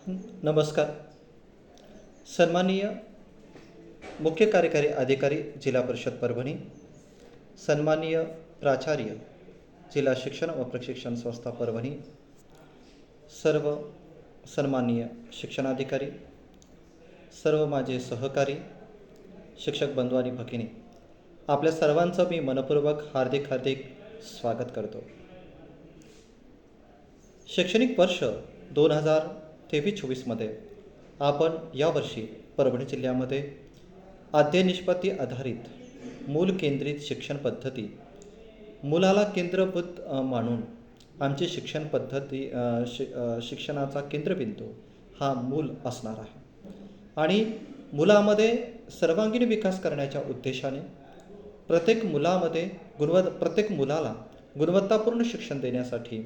नमस्कार. सन्माननीय मुख्य कार्यकारी अधिकारी जिल्हा परिषद परभणी, सन्माननीय प्राचार्य जिल्हा शिक्षण व प्रशिक्षण संस्था परभणी, सर्व सन्माननीय शिक्षणाधिकारी, सर्व माझे सहकारी, शिक्षक बंधू आणि भगिनी, आपल्या सर्वांचं मी मनपूर्वक हार्दिक स्वागत करतो. शैक्षणिक वर्ष 2023-24मध्ये आपण यावर्षी परभणी जिल्ह्यामध्ये अध्ययन आधारित मूल केंद्रित शिक्षण पद्धती, मुलाला केंद्रभूत मानून आमची शिक्षण पद्धती शिक्षणाचा केंद्रबिंदू हा मूल असणार आहे आणि मुलामध्ये सर्वांगीण विकास करण्याच्या उद्देशाने प्रत्येक मुलाला गुणवत्तापूर्ण शिक्षण देण्यासाठी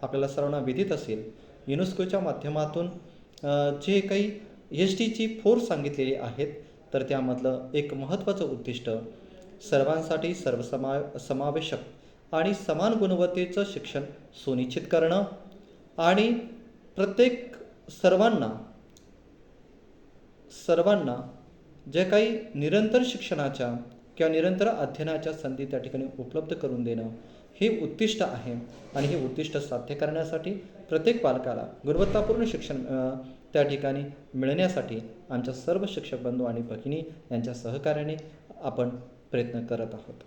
आपल्याला सर्वांना विदित असेल, युनेस्कोच्या माध्यमातून जे काही SDG 4 सांगितलेली आहेत, तर त्यामधलं एक महत्त्वाचं उद्दिष्ट सर्वांसाठी समावेशक आणि समान गुणवत्तेचं शिक्षण सुनिश्चित करणं आणि प्रत्येक सर्वांना जे काही निरंतर शिक्षणाच्या किंवा निरंतर अध्ययनाच्या संधी त्या ठिकाणी उपलब्ध करून देणं हे उद्दिष्ट आहे. आणि हे उद्दिष्ट साध्य करण्यासाठी प्रत्येक पालकाला गुणवत्तापूर्ण शिक्षण त्या ठिकाणी मिळण्यासाठी आमच्या सर्व शिक्षक बंधू आणि भगिनी यांच्या सहकार्याने आपण प्रयत्न करत आहोत.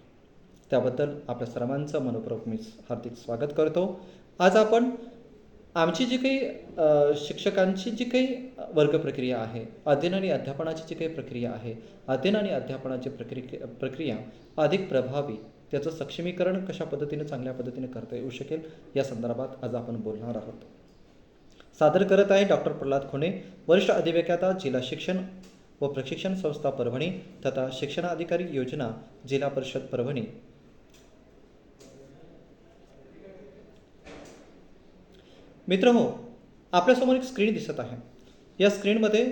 त्याबद्दल आपल्या सर्वांचं मनपूर्वक मी हार्दिक स्वागत करतो. आज आपण आमची जी काही शिक्षकांची जी काही वर्ग प्रक्रिया आहे, अध्ययन आणि अध्यापनाची जी काही प्रक्रिया आहे, अध्ययन आणि अध्यापनाची प्रक्रिया अधिक प्रभावी, त्याचं सक्षमीकरण कशा पद्धतीने चांगल्या पद्धतीने करता येऊ शकेल या संदर्भात आज आपण बोलणार आहोत. सादर करत आहे डॉक्टर प्रल्हाद खुणे, वरिष्ठ अधिव्याख्याता, जिल्हा शिक्षण व प्रशिक्षण संस्था परभणी तथा शिक्षणाधिकारी योजना, जिल्हा परिषद परभणी. मित्रहो, आपल्यासमोर एक स्क्रीन दिसत आहे. या स्क्रीनमध्ये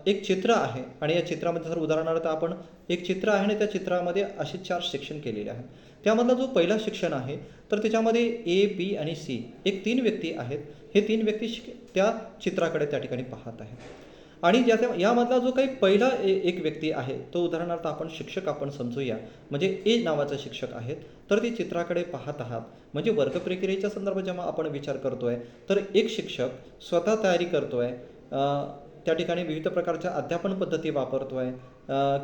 एक चित्र आहे आणि या चित्रामध्ये जर उदाहरणार्थ आपण एक चित्र आहे आणि त्या चित्रामध्ये असे 4 सेक्शन केलेले आहेत. त्यामधला जो पहिला सेक्शन आहे तर त्याच्यामध्ये A, B आणि C एक 3 व्यक्ती आहेत. हे 3 व्यक्ती त्या चित्राकडे त्या ठिकाणी पाहत आहेत आणि यामधला जो काही पहिला एक व्यक्ती आहे तो उदाहरणार्थ आपण शिक्षक आपण समजूया, म्हणजे A नावाचा शिक्षक आहेत. तर ते चित्राकडे पाहत आहात. म्हणजे वर्ग प्रक्रियेच्या संदर्भात जेव्हा आपण विचार करतोय तर एक शिक्षक स्वतः तयारी करतोय, त्या ठिकाणी विविध प्रकारच्या अध्यापन पद्धती वापरतोय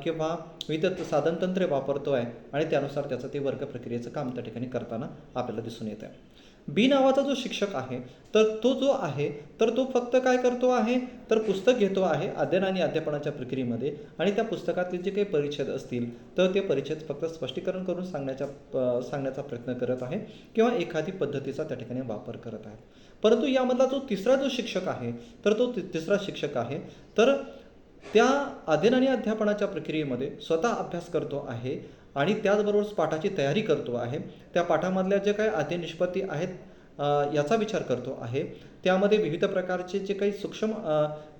किंवा विविध साधनतंत्रे वापरतोय आणि त्यानुसार त्याचं ते वर्ग प्रक्रियेचं काम त्या ठिकाणी करताना आपल्याला दिसून येत आहे. B नावाचा जो शिक्षक आहे तर तो जो आहे तर तो फक्त काय करतो आहे तर पुस्तक घेतो आहे अध्ययन आणि अध्यापनाच्या प्रक्रियेमध्ये आणि त्या पुस्तकातले जे काही परिच्छेद असतील तर ते परिच्छेद फक्त स्पष्टीकरण करून सांगण्याचा प्रयत्न करत आहे किंवा एखादी पद्धतीचा त्या ठिकाणी वापर करत आहे. परंतु यामधला जो तिसरा जो शिक्षक आहे तर तो तिसरा शिक्षक आहे तर त्या अध्ययन आणि अध्यापनाच्या प्रक्रियेमध्ये स्वतः अभ्यास करतो आहे आणि त्याचबरोबर पाठाची तयारी करतो आहे. त्या पाठामधल्या जे काही अध्ययन निष्पत्ती आहेत याचा विचार करतो आहे. त्यामध्ये विविध प्रकारचे जे काही सूक्ष्म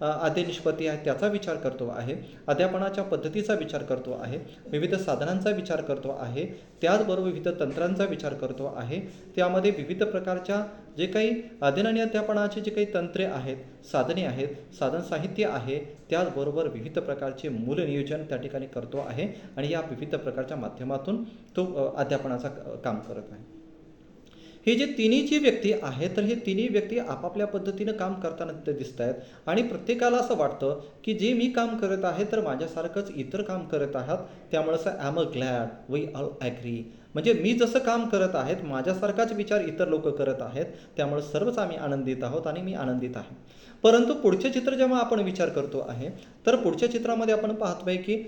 अध्ययन निष्पत्ती आहेत त्याचा विचार करतो आहे. अध्यापनाच्या पद्धतीचा विचार करतो आहे. विविध साधनांचा विचार करतो आहे. त्याचबरोबर विविध तंत्रांचा विचार करतो आहे. त्यामध्ये विविध प्रकारच्या जे काही अध्ययन आणि अध्यापनाची जे काही तंत्रे आहेत, साधने आहेत, साधन साहित्य आहे, त्याचबरोबर विविध प्रकारचे मूल नियोजन त्या ठिकाणी करतो आहे आणि या विविध प्रकारच्या माध्यमातून तो अध्यापनाचा काम करत आहे. हे जे तिन्ही जी व्यक्ती आहेत तर हे तिन्ही व्यक्ती आपापल्या पद्धतीनं काम करताना ते दिसत आहेत आणि प्रत्येकाला असं वाटतं की जे मी काम करत आहे तर माझ्यासारखंच इतर काम करत आहात, त्यामुळे I am glad we all agree. म्हणजे मी जसं काम करत आहेत माझ्यासारखाच विचार इतर लोक करत आहेत, त्यामुळे सर्वच आम्ही आनंदित आहोत आणि मी आनंदित आहे. परंतु पुढचे चित्र जेव्हा आपण विचार करतो आहे तर पुढच्या चित्रामध्ये आपण पाहतोय की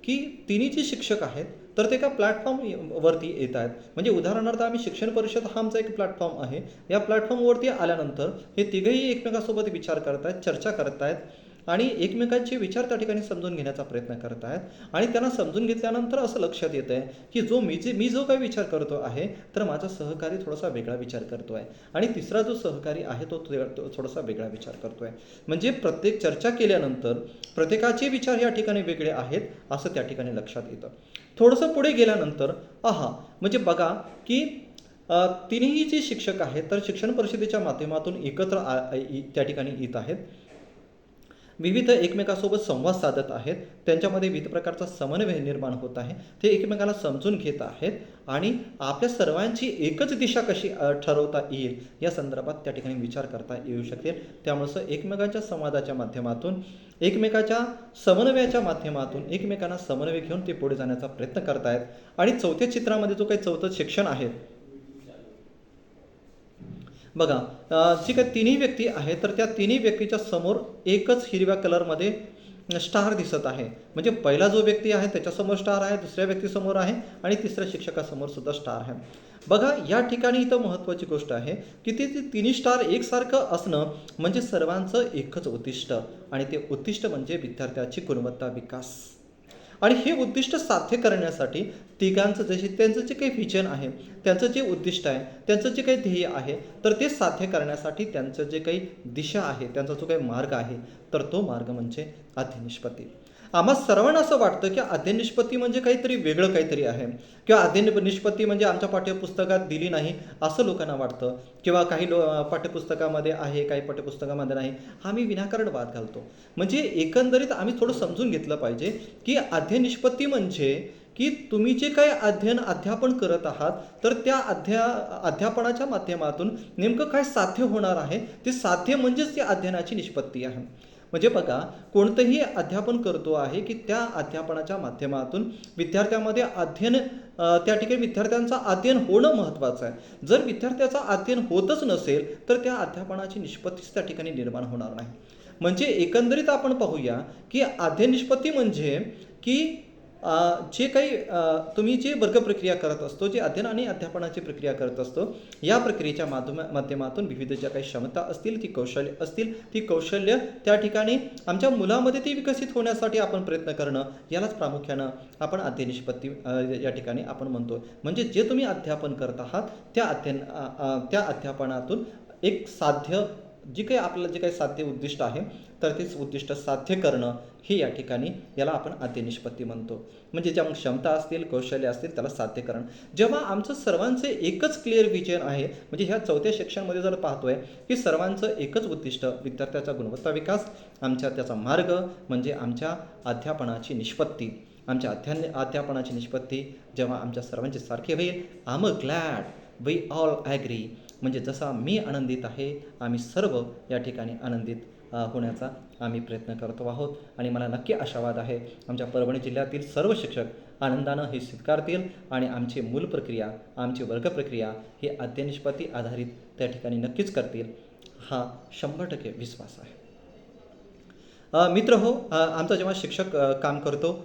की तिन्ही जे शिक्षक आहेत तर ते एका प्लॅटफॉर्मवरती येत आहेत. म्हणजे उदाहरणार्थ आम्ही शिक्षण परिषद हा आमचा एक प्लॅटफॉर्म आहे. या प्लॅटफॉर्मवरती आल्यानंतर हे तिघंही एकमेकांसोबत विचार करत आहेत, चर्चा करत आहेत आणि एकमेकांचे विचार त्या ठिकाणी समजून घेण्याचा प्रयत्न करत आहेत आणि त्यांना समजून घेतल्यानंतर असं लक्षात येतं आहे की मी जो काही विचार करतो आहे तर माझा सहकारी थोडासा वेगळा विचार करतो आहे आणि तिसरा जो सहकारी आहे तो थोडासा वेगळा विचार करतो आहे. म्हणजे प्रत्येक चर्चा केल्यानंतर प्रत्येकाचे विचार या ठिकाणी वेगळे आहेत असं त्या ठिकाणी लक्षात येतं. थोडंसं पुढे गेल्यानंतर म्हणजे बघा की तिन्ही जे शिक्षक आहेत तर शिक्षण परिषदेच्या माध्यमातून एकत्र त्या ठिकाणी येत आहेत. विविध एकमेकांसोबत संवाद साधत आहेत. त्यांच्यामध्ये विविध प्रकारचा समन्वय निर्माण होत आहे. ते एकमेकाला समजून घेत आहेत आणि आपल्या सर्वांची एकच दिशा कशी ठरवता येईल या संदर्भात त्या ठिकाणी विचार करता येऊ शकेल. त्यामुळं एकमेकांच्या संवादाच्या माध्यमातून, एकमेकाच्या समन्वयाच्या माध्यमातून एकमेकांना समन्वय घेऊन ते पुढे जाण्याचा प्रयत्न करत आहेत. आणि चौथ्या चित्रामध्ये जो काही चौथं शिक्षण आहे बघा, जी काही तिन्ही व्यक्ती आहेत तर त्या तिन्ही व्यक्तीच्या समोर एकच हिरव्या कलरमध्ये स्टार दिसत आहे. म्हणजे पहिला जो व्यक्ती आहे त्याच्यासमोर स्टार आहे, दुसऱ्या व्यक्तीसमोर आहे आणि तिसऱ्या शिक्षकासमोर सुद्धा स्टार आहे. बघा, या ठिकाणी इथं महत्त्वाची गोष्ट आहे की ते तिन्ही स्टार एकसारखं असणं म्हणजे सर्वांचं एकच उद्दिष्ट, आणि ते उद्दिष्ट म्हणजे विद्यार्थ्याची गुणवत्ता विकास. आणि हे उद्दिष्ट साध्य करण्यासाठी तिघांचं त्यांचं जे काही व्हिजन आहे, त्यांचं जे उद्दिष्ट आहे, त्यांचं जे काही ध्येय आहे, तर ते साध्य करण्यासाठी त्यांचं जे काही दिशा आहे, त्यांचा जो काही मार्ग आहे, तर तो मार्ग म्हणजे अध्ययन-निष्पत्ती. आम्हा सर्वांना असं वाटतं की अध्ययन-निष्पत्ती म्हणजे काहीतरी वेगळं काहीतरी आहे, किंवा अध्ययन-निष्पत्ती म्हणजे आमच्या पाठ्यपुस्तकात दिली नाही असं लोकांना वाटतं, किंवा काही पाठ्यपुस्तकामध्ये आहे, काही पाठ्यपुस्तकामध्ये नाही. आम्ही विनाकारण वाद घालतो. म्हणजे एकंदरीत आम्ही थोडं समजून घेतलं पाहिजे की अध्ययन-निष्पत्ती म्हणजे की तुम्ही जे काही अध्यापन करत आहात तर त्या अध्यापनाच्या माध्यमातून नेमकं काय साध्य होणार आहे, ते साध्य म्हणजेच ती अध्ययनाची निष्पत्ती आहे. म्हणजे बघा, कोणतंही अध्यापन करतो आहे की त्या अध्यापनाच्या माध्यमातून विद्यार्थ्यामध्ये अध्ययन, त्या ठिकाणी विद्यार्थ्यांचं अध्ययन होणं महत्त्वाचं आहे. जर विद्यार्थ्याचं अध्ययन होतच नसेल तर त्या अध्यापनाची निष्पत्तीच त्या ठिकाणी निर्माण होणार नाही. म्हणजे एकंदरीत आपण पाहूया की अध्ययन निष्पत्ती म्हणजे की जे काही तुम्ही जे वर्ग प्रक्रिया करत असतो, जे अध्ययन आणि अध्यापनाची प्रक्रिया करत असतो, या प्रक्रियेच्या माध्यमातून विविध ज्या काही क्षमता असतील, ती कौशल्य असतील, ती कौशल्य त्या ठिकाणी आमच्या मुलामध्ये ती विकसित होण्यासाठी आपण प्रयत्न करणं, यालाच प्रामुख्यानं आपण अध्ययन निष्पत्ती या ठिकाणी आपण म्हणतो. म्हणजे जे तुम्ही अध्यापन करत आहात त्या अध्यापनातून एक साध्य, जे काही आपल्याला जे काही साध्य उद्दिष्ट आहे तर तेच उद्दिष्ट साध्य करणं, हे या ठिकाणी याला आपण अध्ययन निष्पत्ती म्हणतो. म्हणजे ज्या क्षमता असतील, कौशल्य असतील, त्याला साध्य करणं. जेव्हा आमचं सर्वांचं एकच क्लिअर विजन आहे, म्हणजे ह्या चौथ्या सेक्शनमध्ये जर पाहतोय की सर्वांचं एकच उद्दिष्ट विद्यार्थ्याचा गुणवत्ता विकास, त्याचा मार्ग म्हणजे आमच्या अध्यापनाची निष्पत्ती, आमच्या अध्यापनाची निष्पत्ती जेव्हा आमच्या सर्वांची सारखी होईल, I am glad we all agree. म्हणजे जसा मी आनंदित आहे, आम्ही सर्व या ठिकाणी आनंदित होण्याचा आम्ही प्रयत्न करतो आहोत. आणि मला नक्की आशावाद आहे आमच्या परभणी जिल्ह्यातील सर्व शिक्षक आनंदानं हे स्वीकारतील आणि आमची मूल प्रक्रिया, आमची वर्ग प्रक्रिया ही अध्ययन निष्पत्ती आधारित त्या ठिकाणी नक्कीच करतील, हा 100% विश्वास आहे. मित्र हो, आमचा जेव्हा शिक्षक काम करतो,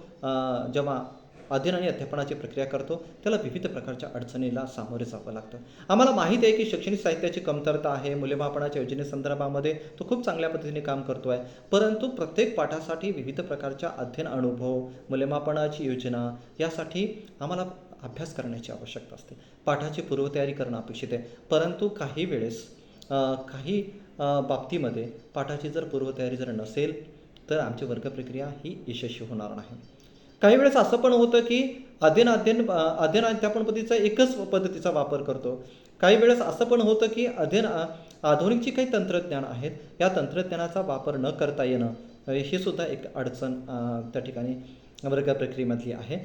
जेव्हा अध्ययन आणि अध्यापनाची प्रक्रिया करतो, त्याला विविध प्रकारच्या अडचणीला सामोरे जावं लागतं. आम्हाला माहीत आहे की शैक्षणिक साहित्याची कमतरता आहे. मूल्यमापनाच्या योजनेसंदर्भामध्ये तो खूप चांगल्या पद्धतीने काम करतो आहे. परंतु प्रत्येक पाठासाठी विविध प्रकारच्या अध्ययन अनुभव, मूल्यमापनाची योजना, यासाठी आम्हाला अभ्यास करण्याची आवश्यकता असते. पाठाची पूर्वतयारी करणं अपेक्षित आहे. परंतु काही वेळेस काही बाबतीमध्ये पाठाची जर पूर्वतयारी जर नसेल तर आमची वर्ग प्रक्रिया ही यशस्वी होणार नाही. काही वेळेस असं पण होतं की अध्ययन अध्यापन पद्धतीचा एकच पद्धतीचा वापर करतो. काही वेळेस असं पण होतं की आधुनिक जी काही तंत्रज्ञान आहेत, या तंत्रज्ञानाचा वापर न करता येणं, हे सुद्धा एक अडचण त्या ठिकाणी वर्ग प्रक्रियेमधली आहे.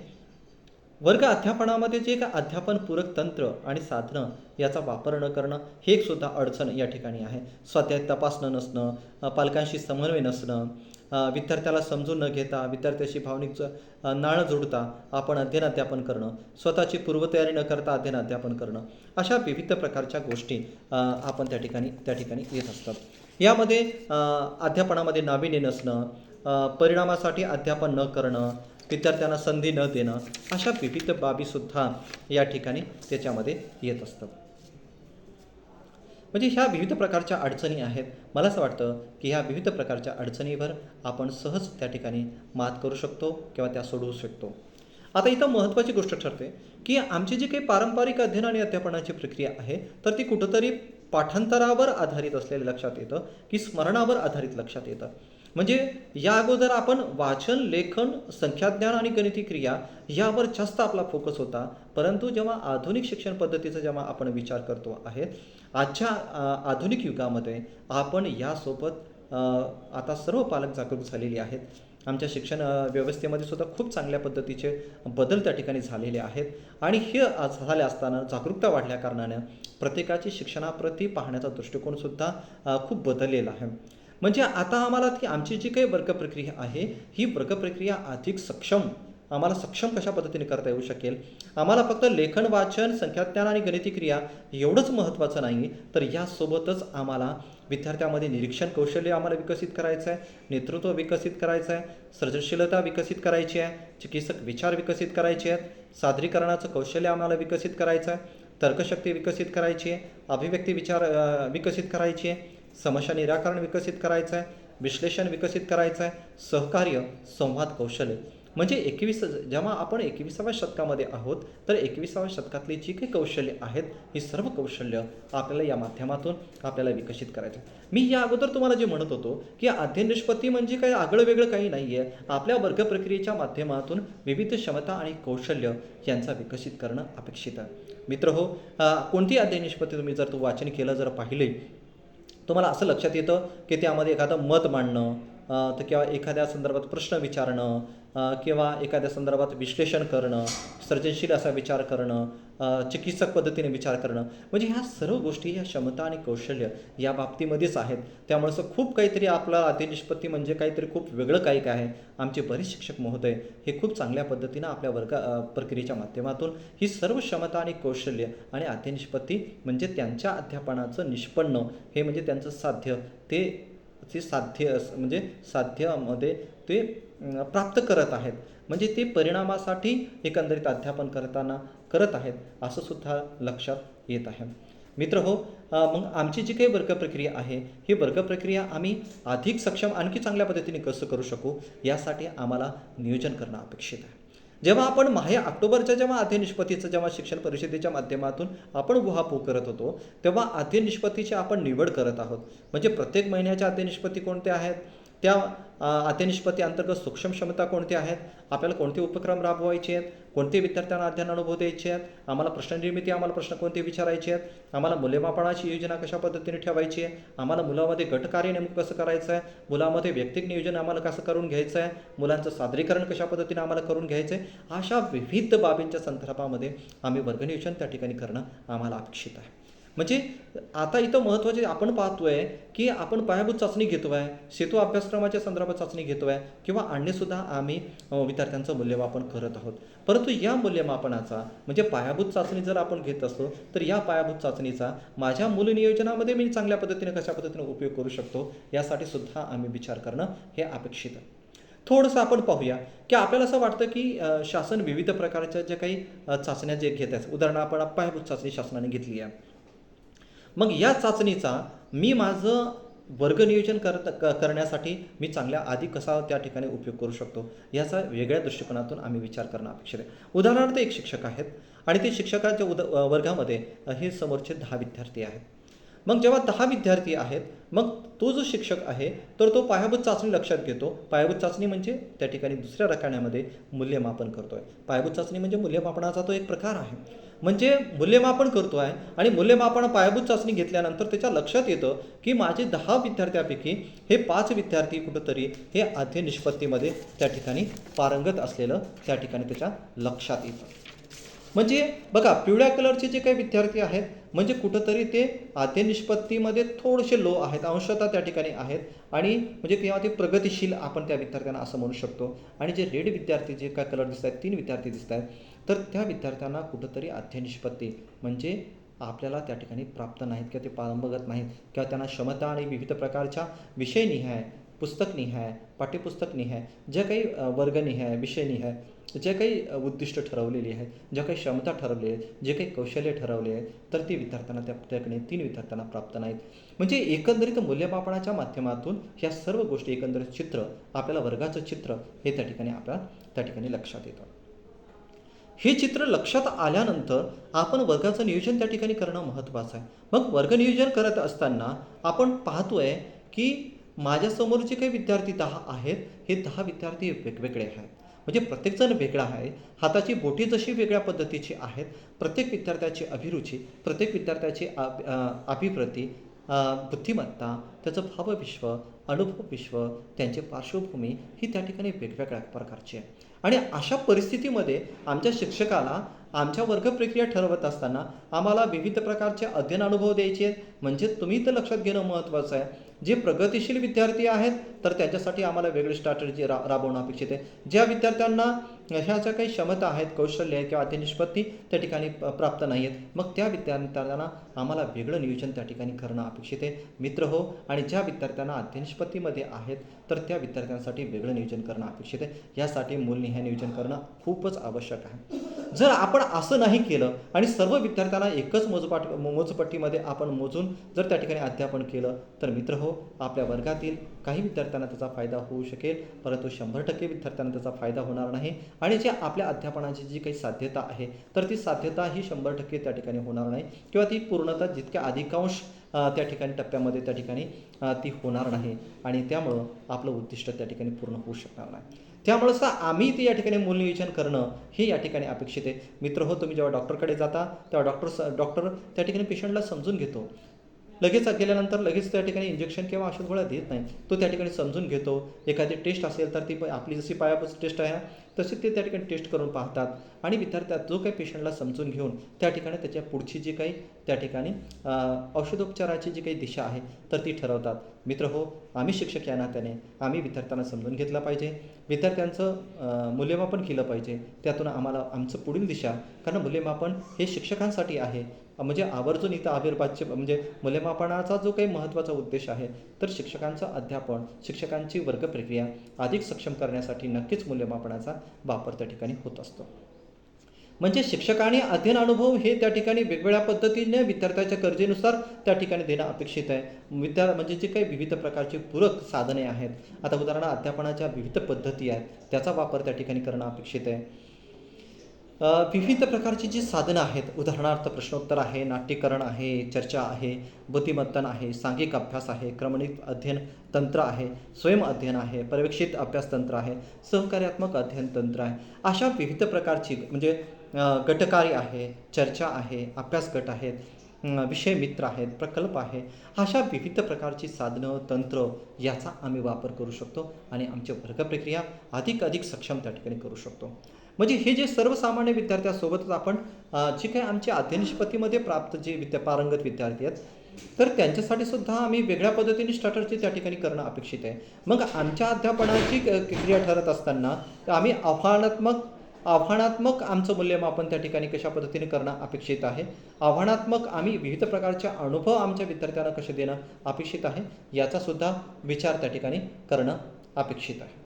वर्ग अध्यापनामध्ये जे काय अध्यापनपूरक तंत्र आणि साधनं याचा वापर न करणं, हे एक सुद्धा अडचण या ठिकाणी आहे. स्वाध्याय तपासणं नसणं, पालकांशी समन्वय नसणं, विद्यार्थ्याला समजून न घेता, विद्यार्थ्याशी भावनिक नाळ जोडता आपण अध्ययन अध्यापन करणं, स्वतःची पूर्वतयारी न करता अध्ययन अध्यापन करणं, अशा विविध प्रकारच्या गोष्टी आपण त्या ठिकाणी येत असतात. यामध्ये अध्यापनामध्ये नाविन्य नसणं, परिणामासाठी अध्यापन न करणं, विद्यार्थ्यांना संधी न देणं, अशा विविध बाबीसुद्धा या ठिकाणी त्याच्यामध्ये येत असतात. म्हणजे ह्या विविध प्रकारच्या अडचणी आहेत. मला असं वाटतं की ह्या विविध प्रकारच्या अडचणीवर आपण सहज त्या ठिकाणी मात करू शकतो किंवा त्या सोडवू शकतो. आता इथं महत्त्वाची गोष्ट ठरते की आमची जी काही पारंपरिक अध्ययन आणि अध्यापनाची प्रक्रिया आहे, तर ती कुठंतरी पाठांतरावर आधारित असलेलं लक्षात येतं की स्मरणावर आधारित लक्षात येतं. म्हणजे या अगोदर आपण वाचन, लेखन, संख्याज्ञान आणि गणिती क्रिया यावर जास्त आपला फोकस होता. परंतु जेव्हा आधुनिक शिक्षण पद्धतीचा जेव्हा आपण विचार करतो आहे, आजच्या आधुनिक युगामध्ये आपण यासोबत आता सर्व पालक जागरूक झालेले आहेत. आमच्या शिक्षण व्यवस्थेमध्ये सुद्धा खूप चांगल्या पद्धतीचे बदल त्या ठिकाणी झालेले आहेत आणि हे झाले असताना जागरूकता वाढल्या कारणाने प्रत्येकाची शिक्षणाप्रती पाहण्याचा दृष्टिकोनसुद्धा खूप बदललेला आहे. म्हणजे आता आम्हाला ती आमची जी काही वर्ग प्रक्रिया आहे, ही वर्ग प्रक्रिया अधिक सक्षम आम्हाला सक्षम कशा पद्धतीने करता येऊ शकेल. आम्हाला फक्त लेखन, वाचन, संख्याज्ञान आणि गणिती क्रिया एवढंच महत्त्वाचं नाही, तर यासोबतच आम्हाला विद्यार्थ्यामध्ये निरीक्षण कौशल्य आम्हाला विकसित करायचं आहे, नेतृत्व विकसित करायचं आहे, सर्जनशीलता विकसित करायची आहे, चिकित्सक विचार विकसित करायचे आहेत, सादरीकरणाचं कौशल्य आम्हाला विकसित करायचं आहे, तर्कशक्ती विकसित करायची आहे, अभिव्यक्ती विचार विकसित करायची आहे, समस्या निराकरण विकसित करायचं आहे, विश्लेषण विकसित करायचं आहे, सहकार्य, संवाद कौशल्य. म्हणजे जेव्हा आपण 21व्या शतकामध्ये आहोत, तर 21व्या शतकातली जी काही कौशल्य आहेत, ही सर्व कौशल्य आपल्याला या माध्यमातून आपल्याला विकसित करायचं. मी या अगोदर तुम्हाला जे म्हणत होतो की अध्ययन निष्पत्ती म्हणजे काही आगळं वेगळं काही नाही आहे. आपल्या वर्ग प्रक्रियेच्या माध्यमातून विविध क्षमता आणि कौशल्य यांचा विकसित करणं अपेक्षित आहे. मित्र हो, कोणती अध्ययन निष्पत्ती तुम्ही जर वाचन केलं, जर पाहिले, तुम्हाला असं लक्षात येतं की त्यामध्ये एखादं मत मांडणं, तर किंवा एखाद्या संदर्भात प्रश्न विचारणं, किंवा एखाद्या संदर्भात विश्लेषण करणं, सर्जनशील असा विचार करणं, चिकित्सक पद्धतीने विचार करणं, म्हणजे ह्या सर्व गोष्टी ह्या क्षमता आणि कौशल्य या बाबतीमध्येच आहेत. त्यामुळे खूप काहीतरी आपलं अध्ययन निष्पत्ती म्हणजे काहीतरी खूप वेगळं काही काय आहे. आमचे बरेच शिक्षक महोदय हे खूप चांगल्या पद्धतीनं आपल्या प्रक्रियेच्या माध्यमातून ही सर्व क्षमता आणि कौशल्य आणि अध्ययन निष्पत्ती म्हणजे त्यांच्या अध्यापनाचं निष्पन्न हे म्हणजे त्यांचं साध्य ते साध्य म्हणजे साध्यामध्ये ते प्राप्त करत आहेत. म्हणजे ते परिणामासाठी एकंदरीत अध्यापन करत आहेत असं सुद्धा लक्षात येत आहे. मित्र हो, मग आमची जी काही वर्ग प्रक्रिया आहे, ही वर्ग प्रक्रिया आम्ही अधिक सक्षम आणखी चांगल्या पद्धतीने कसं करू शकू, यासाठी आम्हाला नियोजन करणं अपेक्षित आहे. जेव्हा आपण ऑक्टोबरच्या जेव्हा अध्ययन निष्पत्तीचं जेव्हा शिक्षण परिषदेच्या माध्यमातून आपण उहापोह करत होतो, तेव्हा अध्ययन निष्पत्तीची आपण निवड करत आहोत. म्हणजे प्रत्येक महिन्याच्या अध्ययन निष्पत्ती कोणत्या आहेत, त्या अध्ययन निष्पत्ती अंतर्गत सूक्ष्म क्षमता कोणत्या आहेत, आपल्याला कोणते उपक्रम राबवायचे आहेत, कोणते विद्यार्थ्यांना अध्ययन अनुभव द्यायचे आहेत, आम्हाला प्रश्ननिर्मिती, आम्हाला प्रश्न कोणते विचारायचे आहेत, आम्हाला मूल्यमापनाची योजना कशा पद्धतीने ठेवायची आहे, आम्हाला मुलामध्ये गटकार्य नेमकं कसं करायचं आहे, मुलामध्ये वैयक्तिक नियोजन आम्हाला कसं करून घ्यायचं आहे, मुलांचं सादरीकरण कशा पद्धतीने आम्हाला करून घ्यायचं आहे, अशा विविध बाबींच्या संदर्भामध्ये आम्ही वर्गनियोजन त्या ठिकाणी करणं आम्हाला अपेक्षित आहे. म्हणजे आता इथं महत्त्वाचे आपण पाहतोय की आपण पायाभूत चाचणी घेतो आहे, सेतू अभ्यासक्रमाच्या संदर्भात चाचणी घेतो आहे, किंवा अन्यसुद्धा आम्ही विद्यार्थ्यांचं मूल्यमापन करत आहोत. परंतु या मूल्यमापनाचा म्हणजे पायाभूत चाचणी जर आपण घेत असतो, तर या पायाभूत चाचणीचा माझ्या मूल नियोजनामध्ये मी चांगल्या पद्धतीने कशा पद्धतीने उपयोग करू शकतो, यासाठी सुद्धा आम्ही विचार करणं हे अपेक्षित आहे. थोडंसं आपण पाहूया की आपल्याला असं वाटतं की शासन विविध प्रकारच्या ज्या काही चाचण्या जे घेत आहेत, उदाहरण आपण पायाभूत चाचणी शासनाने घेतली आहे. मग या चाचणीचा मी माझं वर्ग नियोजन करण्यासाठी मी चांगल्या आधी कसा त्या ठिकाणी उपयोग करू शकतो, याचा वेगळ्या दृष्टिकोनातून आम्ही विचार करणं अपेक्षित आहे. उदाहरणार्थ एक शिक्षक आहेत आणि ते शिक्षकांच्या वर्गामध्ये हे समोरचे 10 विद्यार्थी आहेत. मग जेव्हा 10 विद्यार्थी आहेत, मग तो जो शिक्षक आहे तर तो पायाभूत चाचणी लक्षात घेतो. पायाभूत चाचणी म्हणजे त्या ठिकाणी दुसऱ्या रकान्यामध्ये मूल्यमापन करतो आहे. पायाभूत चाचणी म्हणजे मूल्यमापनाचा तो एक प्रकार आहे. म्हणजे मूल्यमापन करतो आहे आणि मूल्यमापन पायाभूत चाचणी घेतल्यानंतर त्याच्या लक्षात येतं की माझे 10 विद्यार्थ्यापैकी हे 5 विद्यार्थी कुठंतरी हे अध्ययन निष्पत्तीमध्ये त्या ठिकाणी पारंगत असलेलं त्या ठिकाणी त्याच्या लक्षात येतं. म्हणजे बघा, पिवळ्या कलरचे जे काही विद्यार्थी आहेत म्हणजे कुठंतरी ते अध्ययन निष्पत्तीमध्ये थोडेसे लो आहेत, अंशतः त्या ठिकाणी आहेत, आणि म्हणजे तेव्हा ते प्रगतिशील आपण त्या विद्यार्थ्यांना असं म्हणू शकतो. आणि जे रेड विद्यार्थी जे काय कलर दिसत आहेत, 3 विद्यार्थी दिसत आहेत, तर त्या विद्यार्थ्यांना कुठंतरी अध्ययन निष्पत्ती म्हणजे आपल्याला त्या ठिकाणी प्राप्त नाहीत किंवा ते पारंगत नाहीत, किंवा त्यांना क्षमता आणि विविध प्रकारच्या विषयनिहाय, पुस्तकनिहाय, पाठ्यपुस्तकनिहाय, ज्या काही वर्गनिहाय, विषयनिहाय जे काही उद्दिष्ट ठरवलेली आहेत, ज्या काही क्षमता ठरवली आहेत, जे काही कौशल्य ठरवले आहेत, तर ते विद्यार्थ्यांना त्या ठिकाणी 3 विद्यार्थ्यांना प्राप्त नाहीत. म्हणजे एकंदरीत मूल्यमापनाच्या माध्यमातून ह्या सर्व गोष्टी एकंदरीत चित्र आपल्याला वर्गाचं चित्र हे त्या ठिकाणी लक्षात येतं. हे चित्र लक्षात आल्यानंतर आपण वर्गाचं नियोजन त्या ठिकाणी करणं महत्त्वाचं आहे. मग वर्ग नियोजन करत असताना आपण पाहतोय की माझ्यासमोर जे काही विद्यार्थी 10 आहेत, हे 10 विद्यार्थी वेगवेगळे आहेत. म्हणजे प्रत्येकजण वेगळा आहे. हाताची बोटे जशी वेगळ्या पद्धतीची आहेत, प्रत्येक विद्यार्थ्याची अभिरुची, प्रत्येक विद्यार्थ्याची अभिप्रती, बुद्धिमत्ता, त्याचं भावविश्व, अनुभवविश्व, त्यांची पार्श्वभूमी ही त्या ठिकाणी वेगवेगळ्या प्रकारची आहे. आणि अशा परिस्थितीमध्ये आमच्या शिक्षकाला आमच्या वर्गप्रक्रिया ठरवत असताना आम्हाला विविध प्रकारचे अध्ययन अनुभव द्यायचे आहेत. म्हणजे तुम्ही तर लक्षात घेणं महत्त्वाचं आहे. जे प्रगतिशील विद्यार्थी आहेत तर त्यांच्यासाठी आम्हाला वेगळी स्ट्रॅटेजी राबवणं अपेक्षित आहे. ज्या विद्यार्थ्यांना ह्या ज्या काही क्षमता आहेत, कौशल्य आहे किंवा अध्ययन त्या ठिकाणी प्राप्त नाही आहेत, मग त्या विद्यार्थ्यांना आम्हाला वेगळं नियोजन त्या ठिकाणी करणं अपेक्षित आहे. मित्र हो, आणि ज्या विद्यार्थ्यांना अध्ययन आहेत तर त्या विद्यार्थ्यांसाठी वेगळं नियोजन करणं अपेक्षित आहे. यासाठी मूलनिहाय नियोजन करणं खूपच आवश्यक आहे. जर आपण असं नाही केलं आणि सर्व विद्यार्थ्यांना एकच मोजपट्टीमध्ये आपण मोजून जर त्या ठिकाणी अध्यापन केलं तर मित्र हो, आपल्या वर्गातील काही विद्यार्थ्यांना त्याचा फायदा होऊ शकेल, परंतु 100% विद्यार्थ्यांना त्याचा फायदा होणार नाही. आणि जे आपल्या अध्यापनाची जी काही साध्यता आहे तर ती साध्यता ही 100% त्या ठिकाणी होणार नाही, किंवा ती पूर्णतः जितक्या अधिकांश त्या ठिकाणी टप्प्यामध्ये त्या ठिकाणी ती होणार नाही. आणि त्यामुळं आपलं उद्दिष्ट त्या ठिकाणी पूर्ण होऊ शकणार नाही. त्यामुळंच आम्ही ती या ठिकाणी मूल्यनियोजन करणं हे या ठिकाणी अपेक्षित आहे. मित्र हो, तुम्ही जेव्हा डॉक्टरकडे जाता तेव्हा डॉक्टर त्या ठिकाणी पेशंटला समजून घेतो. लगेच गेल्यानंतर लगेच त्या ठिकाणी इंजेक्शन किंवा औषध गोळ्या देत नाही. तो त्या ठिकाणी समजून घेतो. एखादी टेस्ट असेल तर ती आपली जशी पायाभूत टेस्ट आहे तशी ते त्या ठिकाणी टेस्ट करून पाहतात. आणि विद्यार्थ्यात जो काही पेशंटला समजून घेऊन त्या ठिकाणी त्याच्या पुढची जी काही त्या ठिकाणी औषधोपचाराची जी काही दिशा आहे तर ती ठरवतात. मित्र हो, आम्ही शिक्षक या नात्याने आम्ही विद्यार्थ्यांना समजून घेतलं पाहिजे, विद्यार्थ्यांचं मूल्यमापन केलं पाहिजे. त्यातून आम्हाला आमचं पुढील दिशा, कारण मूल्यमापन हे शिक्षकांसाठी आहे. म्हणजे आवर्जून इथं आविर्भाज्य म्हणजे मूल्यमापनाचा जो काही महत्त्वाचा उद्देश आहे तर शिक्षकांचं अध्यापन, शिक्षकांची वर्गप्रक्रिया अधिक सक्षम करण्यासाठी नक्कीच मूल्यमापनाचा वापर त्या ठिकाणी होत असतो. म्हणजे शिक्षकांनी अध्ययन अनुभव हे त्या ठिकाणी वेगवेगळ्या पद्धतीने विद्यार्थ्याच्या गरजेनुसार त्या ठिकाणी देणं अपेक्षित आहे. म्हणजे जे काही विविध प्रकारची पूरक साधने आहेत, आता उदाहरणार्थ अध्यापनाच्या विविध पद्धती आहेत त्याचा वापर त्या ठिकाणी करणं अपेक्षित आहे. विविध प्रकारची जी साधनं आहेत, उदाहरणार्थ प्रश्नोत्तर आहे, नाट्यकरण आहे, चर्चा आहे, बुद्धिमत्तन आहे, सांघिक अभ्यास आहे, क्रमणिक अध्ययन तंत्र आहे, स्वयं अध्ययन आहे, पर्यवेक्षित अभ्यास तंत्र आहे, सहकार्यात्मक अध्ययन तंत्र आहे. अशा विविध प्रकारची म्हणजे गटकार्य आहे, चर्चा आहे, अभ्यास गट आहेत, विषय मित्र आहेत, प्रकल्प आहे. अशा विविध प्रकारची साधनं तंत्र याचा आम्ही वापर करू शकतो आणि आमची वर्गप्रक्रिया अधिक सक्षम त्या ठिकाणी करू शकतो. म्हणजे हे जे सर्वसामान्य विद्यार्थ्यांसोबतच आपण जे काही आमच्या अध्ययन प्राप्त जे पारंगत विद्यार्थी आहेत तर त्यांच्यासाठी सुद्धा आम्ही वेगळ्या पद्धतीने स्ट्रॅटर्जी त्या ठिकाणी करणं अपेक्षित आहे. मग आमच्या अध्यापनाची क्रिया ठरत असताना आम्ही आव्हानात्मक आमचं मूल्यमापन त्या ठिकाणी कशा पद्धतीने करणं अपेक्षित आहे, आव्हानात्मक आम्ही विविध प्रकारचे अनुभव आमच्या विद्यार्थ्यांना कसे देणं अपेक्षित आहे याचा सुद्धा विचार त्या ठिकाणी करणं अपेक्षित आहे.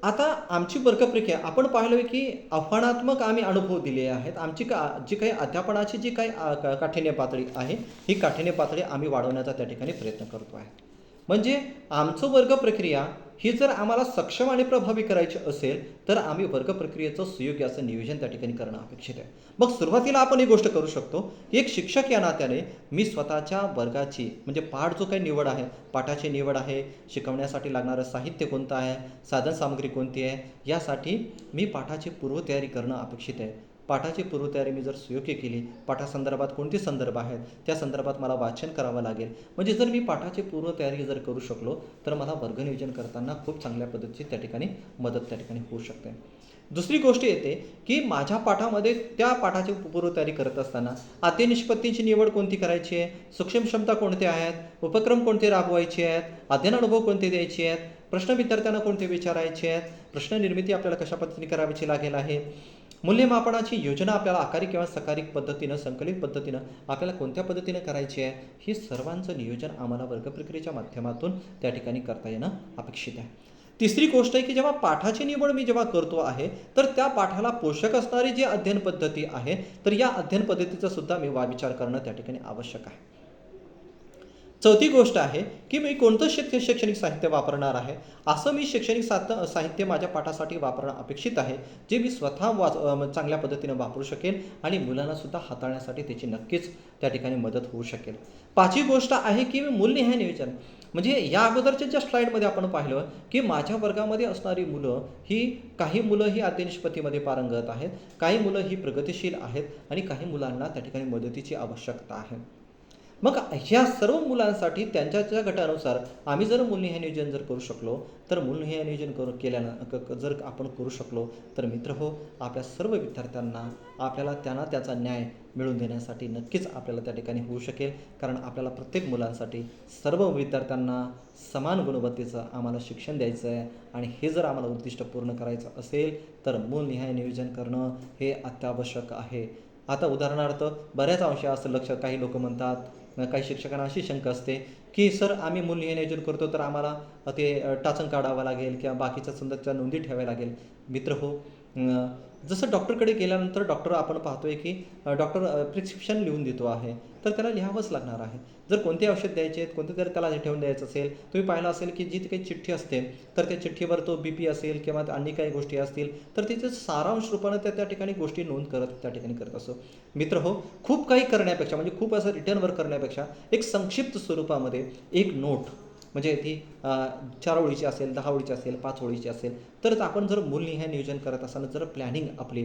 आता आमची वर्गप्रक्रिया आपण पाहिलं की आव्हानात्मक आम्ही अनुभव दिले आहेत. आमची जी काही अध्यापनाची जी काही काठिण्य पातळी आहे ही काठिण्य पातळी आम्ही वाढवण्याचा त्या ठिकाणी प्रयत्न करतो आहे. म्हणजे आमचं वर्गप्रक्रिया ही जर आम्हाला सक्षम आणि प्रभावी करायची असेल तर आम्ही वर्गप्रक्रियेचं सुयोग्य असं नियोजन त्या ठिकाणी करणं अपेक्षित आहे. मग सुरुवातीला आपण ही गोष्ट करू शकतो, एक शिक्षक या नात्याने मी स्वतःच्या वर्गाची म्हणजे पाठ जो काही निवड आहे, पाठाची निवड आहे, शिकवण्यासाठी लागणारं साहित्य कोणतं आहे, साधनसामग्री कोणती आहे, यासाठी मी पाठाची पूर्वतयारी करणं अपेक्षित आहे. पाठाची पूर्वतयारी मी जर सुयोग्य केली, पाठासंदर्भात कोणते संदर्भ आहेत त्या संदर्भात मला वाचन करावं लागेल. म्हणजे जर मी पाठाची पूर्वतयारी जर करू शकलो तर मला वर्गनियोजन करताना खूप चांगल्या पद्धतीची त्या ठिकाणी मदत त्या ठिकाणी होऊ शकते. दुसरी गोष्ट येते की माझ्या पाठामध्ये त्या पाठाची पूर्वतयारी करत असताना अध्ययन निष्पत्तीची निवड कोणती करायची आहे, सूक्ष्म क्षमता कोणत्या आहेत, उपक्रम कोणते राबवायचे आहेत, अध्ययन अनुभव कोणते द्यायचे आहेत, प्रश्न विद्यार्थ्यांना कोणते विचारायचे आहेत, प्रश्न निर्मिती आपल्याला कशा पद्धतीने करावीची लागेल आहे, मूल्यमापनाची योजना आपल्याला आकारी किंवा सकारिक पद्धतीनं संकलित पद्धतीनं आपल्याला कोणत्या पद्धतीने करायची आहे, ही सर्वांचं नियोजन आम्हाला वर्गप्रक्रियेच्या माध्यमातून त्या ठिकाणी करता येणं अपेक्षित आहे. तिसरी गोष्ट आहे की जेव्हा पाठाची निवड मी जेव्हा करतो आहे तर त्या पाठाला पोषक असणारी जी अध्ययन पद्धती आहे तर या अध्ययन पद्धतीचा सुद्धा मी विचार करणं त्या ठिकाणी आवश्यक आहे. चौथी गोष्ट आहे की मी कोणतं शैक्षणिक साहित्य वापरणार आहे. असं मी शैक्षणिक साहित्य माझ्या पाठासाठी वापरणं अपेक्षित आहे, जे मी स्वतः चांगल्या पद्धतीनं वापरू शकेन आणि मुलांनासुद्धा हाताळण्यासाठी त्याची नक्कीच त्या ठिकाणी मदत होऊ शकेल. पाचवी गोष्ट आहे की मी मूल्यनिहाय नियोजन. म्हणजे या अगोदरच्या ज्या स्लाईडमध्ये आपण पाहिलं की माझ्या वर्गामध्ये असणारी मुलं ही काही मुलं ही अध्ययन पारंगत आहेत, काही मुलं ही प्रगतिशील आहेत आणि काही मुलांना त्या ठिकाणी मदतीची आवश्यकता आहे. मग ह्या सर्व मुलांसाठी त्यांच्या गटानुसार आम्ही जर मूल्यनिहाय नियोजन जर करू शकलो, तर मूल्यनिहाय नियोजन जर आपण करू शकलो, तर मित्रहो, आपल्या सर्व विद्यार्थ्यांना आपल्याला त्यांना त्याचा न्याय मिळवून देण्यासाठी नक्कीच आपल्याला त्या ठिकाणी होऊ शकेल. कारण आपल्याला प्रत्येक मुलांसाठी सर्व विद्यार्थ्यांना समान गुणवत्तेचं आम्हाला शिक्षण द्यायचं आहे आणि हे जर आम्हाला उद्दिष्ट पूर्ण करायचं असेल, तर मूल्यनिहाय नियोजन करणं हे अत्यावश्यक आहे. आता उदाहरणार्थ बऱ्याच अंशी असं लक्षात काही लोकं म्हणतात, काही शिक्षकांना अशी शंका असते की सर आम्ही मूल्यनिहाय नियोजन करतो तर आम्हाला ते टाचन काढावं लागेल किंवा बाकीच्या संदर्भाच्या नोंदी ठेवाव्या लागेल. मित्रहो, जसं डॉक्टरकडे गेल्यानंतर डॉक्टर आपण पाहतोय की डॉक्टर प्रिस्क्रिप्शन लिहून देतो आहे, तर त्याला लिहावंच लागणार आहे. जर कोणते औषध द्यायचे आहेत, कोणते जर त्याला ठेवून द्यायचं असेल, तुम्ही पाहिलं असेल की जी काही चिठ्ठी असते, तर त्या चिठ्ठीवर तो BP असेल किंवा अन्य काही गोष्टी असतील, तर तिचे सारांश रूपानं त्या ठिकाणी गोष्टी नोंद त्या ठिकाणी करत असतो. मित्रहो, खूप काही करण्यापेक्षा म्हणजे खूप असं रिटर्नवर करण्यापेक्षा एक संक्षिप्त स्वरूपामध्ये एक नोट, म्हणजे ती 4 ओळीची असेल, 10 ओळीची असेल, 5 ओळीची असेल, तर आपण जर मूल्यनिहाय नियोजन करत असताना जर प्लॅनिंग आपली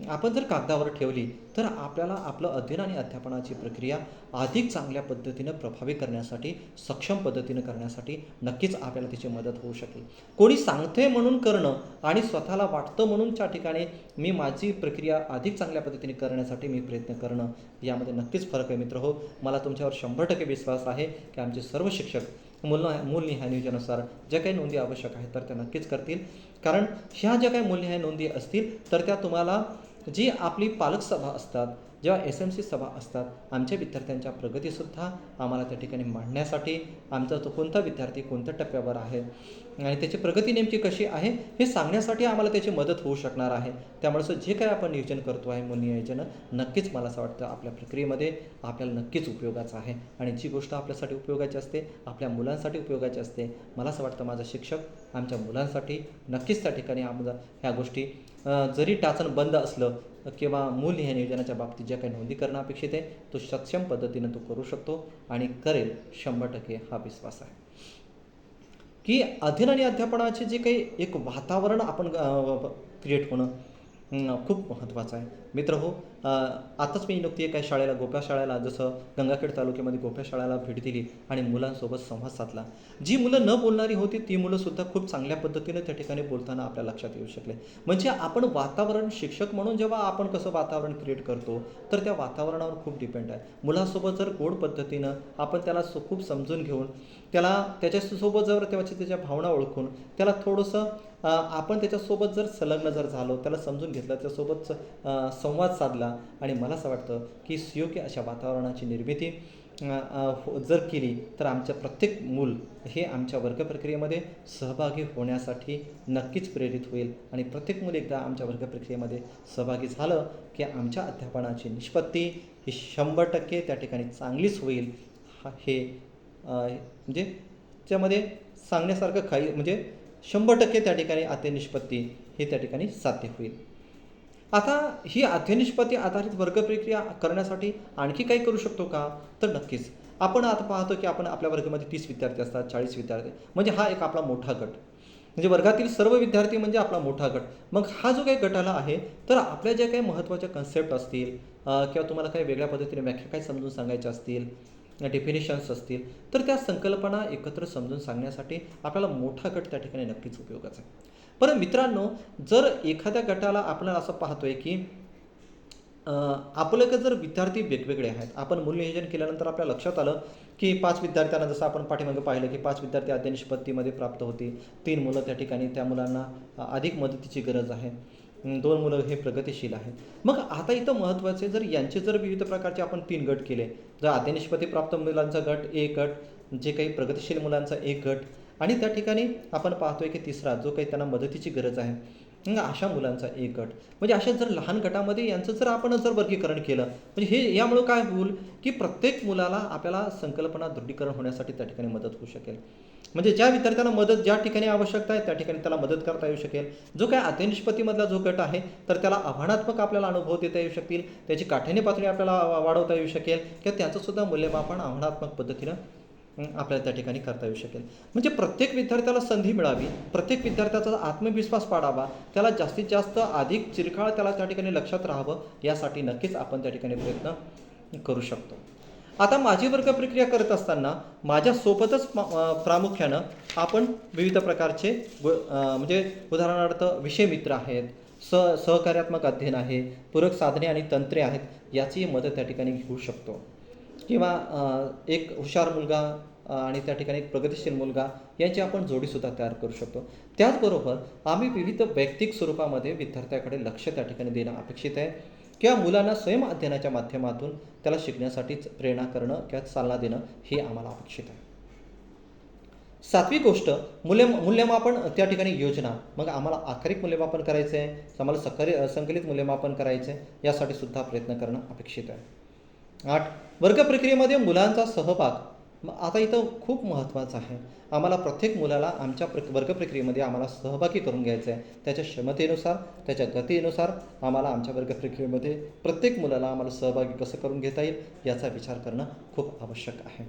आपण जर कागदावर ठेवली, तर आपल्याला आपलं अध्ययन आणि अध्यापनाची प्रक्रिया अधिक चांगल्या पद्धतीनं प्रभावी करण्यासाठी, सक्षम पद्धतीनं करण्यासाठी नक्कीच आपल्याला त्याची मदत होऊ शकेल. कोणी सांगते म्हणून करणं आणि स्वतःला वाटतं म्हणून त्या ठिकाणी मी माझी प्रक्रिया अधिक चांगल्या पद्धतीने करण्यासाठी मी प्रयत्न करणं, यामध्ये नक्कीच फरक आहे. मित्र हो, मला तुमच्यावर 100% विश्वास आहे की आमचे सर्व शिक्षक मूल्यनिहाय नियोजनानुसार ज्या काही नोंदी आवश्यक आहेत तर त्या नक्कीच करतील. कारण ह्या ज्या काही मूल्यनिहाय नोंदी असतील तर त्या तुम्हाला जी आपली पालक सभा असतात, जेव्हा SMC सभा असतात, आमच्या विद्यार्थ्यांच्या प्रगतीसुद्धा आम्हाला त्या ठिकाणी मांडण्यासाठी, आमचा तो कोणता विद्यार्थी कोणत्या टप्प्यावर आहे आणि त्याची प्रगती नेमकी कशी आहे हे सांगण्यासाठी आम्हाला त्याची मदत होऊ शकणार आहे. त्यामुळे जे काही आपण नियोजन करतो आहे, मूल्यनियोजन नक्कीच मला असं वाटतं आपल्या प्रक्रियेमध्ये आपल्याला नक्कीच उपयोगाचं आहे. आणि जी गोष्ट आपल्यासाठी उपयोगाची असते, आपल्या मुलांसाठी उपयोगाची असते, मला असं वाटतं माझा शिक्षक आमच्या मुलांसाठी नक्कीच त्या ठिकाणी ह्या गोष्टी जरी टाचन बंद असलं किंवा मूल्यनिहाय नियोजनाच्या बाबतीत ज्या काही नोंदी करणं अपेक्षित आहे, तो सक्षम पद्धतीनं तो करू शकतो आणि करेल 100% हा विश्वास आहे. की अध्ययन आणि अध्यापनाचे जे काही एक वातावरण आपण क्रिएट होणं खूप महत्त्वाचं आहे. मित्रहो, आताच मी नुकती एका शाळेला, गोप्या शाळेला, जसं गंगाखेड तालुक्यामध्ये गोप्या शाळेला भेट दिली आणि मुलांसोबत संवाद साधला. जी मुलं न बोलणारी होती ती मुलंसुद्धा खूप चांगल्या पद्धतीने त्या ठिकाणी बोलताना आपल्या लक्षात येऊ शकले. म्हणजे आपण वातावरण, शिक्षक म्हणून जेव्हा आपण कसं वातावरण क्रिएट करतो, तर त्या वातावरणावर खूप डिपेंड आहे. मुलासोबत जर गोड पद्धतीनं आपण त्याला खूप समजून घेऊन, त्याच्यासोबत जर त्याच्या भावना ओळखून, त्याला थोडंसं आपण त्याच्यासोबत जर संलग्न जर झालो, त्याला समजून घेतलं, त्याच्यासोबत संवाद साधला आणि मला असं वाटतं की सुयोग्य अशा वातावरणाची निर्मिती जर केली, तर आमच्या प्रत्येक मूल हे आमच्या वर्ग प्रक्रियेमध्ये सहभागी होण्यासाठी नक्कीच प्रेरित होईल आणि प्रत्येक मूल एकदा आमच्या वर्ग प्रक्रियेमध्ये सहभागी झालं की आमच्या अध्यापनाची निष्पत्ती ही 100% त्या ठिकाणी चांगलीच होईल. हे म्हणजे त्यामध्ये सांगण्यासारखं काही म्हणजे 100% त्या ठिकाणी अध्ययन-निष्पत्ती हे त्या ठिकाणी साध्य होईल. आता ही अध्ययन-निष्पत्ती आधारित वर्ग प्रक्रिया करण्यासाठी आणखी काही करू शकतो का? तर नक्कीच. आपण आता पाहतो की आपण आपल्या वर्गामध्ये 30 विद्यार्थी असतात, 40 विद्यार्थी, म्हणजे हा एक आपला मोठा गट. म्हणजे वर्गातील सर्व विद्यार्थी म्हणजे आपला मोठा गट. मग हा जो काही गटाला आहे, तर आपल्या ज्या काही महत्त्वाच्या कन्सेप्ट असतील किंवा तुम्हाला काही वेगळ्या पद्धतीने व्याख्या काही समजून सांगायच्या असतील, डेफिनेशन्स असतील, तर त्या संकल्पना एकत्र समजून सांगण्यासाठी आपल्याला मोठा गट त्या ठिकाणी नक्कीच उपयोगाचा आहे. पण मित्रांनो, जर एखाद्या गटाला आपण असं पाहतोय की आपलं जर विद्यार्थी वेगवेगळे आहेत, आपण मूल्यनियोजन केल्यानंतर आपल्या लक्षात आलं की 5 विद्यार्थ्यांना, जसं आपण पाठीमागे पाहिलं की 5 विद्यार्थी अध्ययन निष्पत्तीमध्ये प्राप्त होती, 3 मुलं त्या ठिकाणी त्या मुलांना अधिक मदतीची गरज आहे, 2 मुलं हे प्रगतिशील आहेत. मग आता इथं महत्त्वाचे, जर यांचे जर विविध प्रकारचे आपण 3 गट केले, जर अध्ययन निष्पत्ती प्राप्त मुलांचा गट एक गट, जे काही प्रगतिशील मुलांचा एक गट आणि त्या ठिकाणी आपण पाहतोय की तिसरा जो काही त्यांना मदतीची गरज आहे मग अशा मुलांचा एक गट, म्हणजे अशा जर लहान गटामध्ये यांचं जर आपण जर वर्गीकरण केलं, म्हणजे हे यामुळं काय होईल की प्रत्येक मुलाला आपल्याला संकल्पना दृढीकरण होण्यासाठी त्या ठिकाणी मदत होऊ शकेल. म्हणजे ज्या विद्यार्थ्यांना मदत ज्या ठिकाणी आवश्यकता आहे त्या ठिकाणी त्याला मदत करता येऊ शकेल. जो काय अध्ययन जो गट आहे तर त्याला आव्हानात्मक आपल्याला अनुभव देता येऊ शकतील, त्याची काठिण्य पातळी आपल्याला वाढवता येऊ शकेल किंवा त्याचंसुद्धा मूल्यमापन आव्हानात्मक पद्धतीनं आपल्याला त्या ठिकाणी करता येऊ शकेल. म्हणजे प्रत्येक विद्यार्थ्याला संधी मिळावी, प्रत्येक विद्यार्थ्याचा आत्मविश्वास वाढावा, त्याला जास्तीत जास्त अधिक चिरकाळ त्याला त्या ठिकाणी लक्षात राहावं, यासाठी नक्कीच आपण त्या ठिकाणी प्रयत्न करू शकतो. आता माझी वर्ग प्रक्रिया करत असताना माझ्यासोबतच प्रामुख्यानं आपण विविध प्रकारचे म्हणजे उदाहरणार्थ विषय मित्र आहेत, सहकार्यात्मक अध्ययन आहे, पूरक साधने आणि तंत्रे आहेत, याची मदत त्या ठिकाणी घेऊ शकतो. किंवा एक हुशार मुलगा आणि त्या ठिकाणी एक प्रगतिशील मुलगा यांची आपण जोडीसुद्धा तयार करू शकतो. त्याचबरोबर आम्ही विविध वैयक्तिक स्वरूपामध्ये विद्यार्थ्याकडे लक्ष त्या ठिकाणी देणं अपेक्षित आहे किंवा मुलांना स्वयं अध्ययनाच्या माध्यमातून त्याला शिकण्यासाठीच प्रेरणा करणं किंवा चालना देणं हे आम्हाला अपेक्षित आहे. 7वी गोष्ट मूल्यमापन त्या ठिकाणी योजना. मग आम्हाला आकारिक मूल्यमापन करायचं आहे, आम्हाला संकलित मूल्यमापन करायचं आहे, यासाठी सुद्धा प्रयत्न करणं अपेक्षित आहे. 8 वर्ग प्रक्रियेमध्ये मुलांचा सहभाग. आता इथं खूप महत्त्वाचं आहे. आम्हाला प्रत्येक मुलाला आमच्या वर्ग प्रक्रियेमध्ये आम्हाला सहभागी करून घ्यायचं आहे. त्याच्या क्षमतेनुसार, त्याच्या गतीनुसार आम्हाला आमच्या वर्ग प्रक्रियेमध्ये प्रत्येक मुलाला आम्हाला सहभागी कसं करून घेता येईल याचा विचार करणं खूप आवश्यक आहे.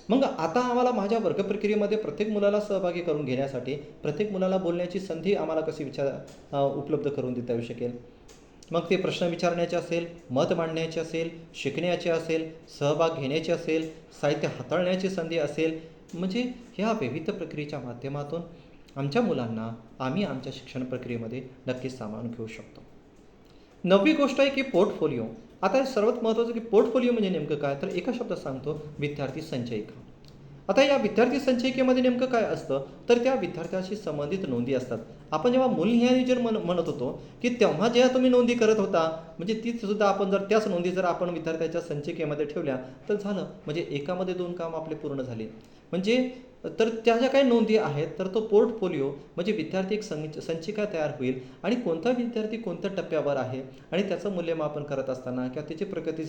मग आता आम्हाला माझ्या वर्ग प्रक्रियेमध्ये प्रत्येक मुलाला सहभागी करून घेण्यासाठी प्रत्येक मुलाला बोलण्याची संधी आम्हाला कशी उपलब्ध करून देता येऊ शकेल. मग ते प्रश्न विचारण्याचे असेल, मत मांडण्याचे असेल, शिकण्याचे असेल, सहभाग घेण्याचे असेल, साहित्य हाताळण्याची संधी असेल, म्हणजे ह्या विविध प्रक्रियेच्या माध्यमातून आमच्या मुलांना आम्ही आमच्या शिक्षण प्रक्रियेमध्ये नक्कीच सामावून घेऊ शकतो. 9वी गोष्ट आहे की पोर्टफोलिओ. आता सर्वात महत्त्वाचं की पोर्टफोलिओ म्हणजे नेमकं काय, तर एका शब्दात सांगतो, विद्यार्थी संचयिका. आता या विद्यार्थी संचयिकेमध्ये नेमकं काय असतं, तर त्या विद्यार्थ्याशी संबंधित नोंदी असतात. आपण जेव्हा मूलनिहाय म्हणत होतो की तेव्हा जेव्हा तुम्ही नोंदी करत होता, म्हणजे तीच सुद्धा आपण जर त्याच नोंदी जर आपण विद्यार्थ्याच्या संचिकेमध्ये ठेवल्या तर झालं, म्हणजे एकामध्ये 2 काम आपले पूर्ण झाले. म्हणजे तर त्या ज्या काही नोंदी आहेत तर तो पोर्टफोलिओ म्हणजे विद्यार्थी एक संचिका तयार होईल आणि कोणता विद्यार्थी कोणत्या टप्प्यावर आहे आणि त्याचं मूल्यमापन करत असताना किंवा त्याची प्रगती